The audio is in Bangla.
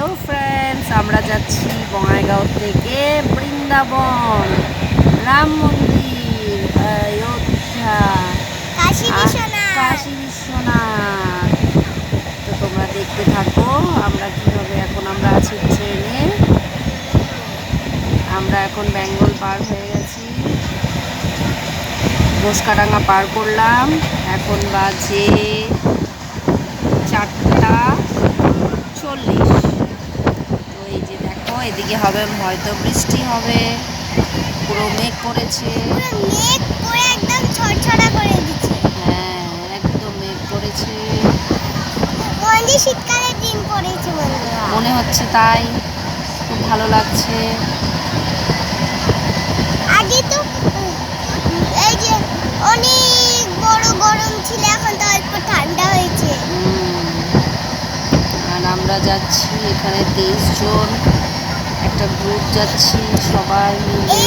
হ্যালো ফ্রেন্ডস, আমরা যাচ্ছি বঙ্গাইগাঁও থেকে বৃন্দাবন, রাম মন্দির, অযোধ্যা, কাশী বিশ্বনাথ। তো তোমরা দেখতে থাকো আমরা কীভাবে আমরা আছি ট্রেনে। আমরা এখন বেঙ্গল পার হয়ে গেছি, ঘোষকাডাঙ্গা পার করলাম। এখন বাজে 4:40। তো এই যে দেখো, এদিকে হবে হয়তো বৃষ্টি হবে, পুরো মেঘ করেছে। একদম ছড়ছড়া করে দিচ্ছে। হ্যাঁ, একদম মেঘ করেছে, শীতকালের দিন পড়েছে মনে হচ্ছে তাই। খুব ভালো লাগছে। আগে তো এই যে অনেক বড় গরম ছিল, এখন তো অল্প ঠান্ডা হয়েছে। আর আমরা যাচ্ছি, এখানে 23 জন একটা গ্রুপ যাচ্ছি, সবাই মিলে।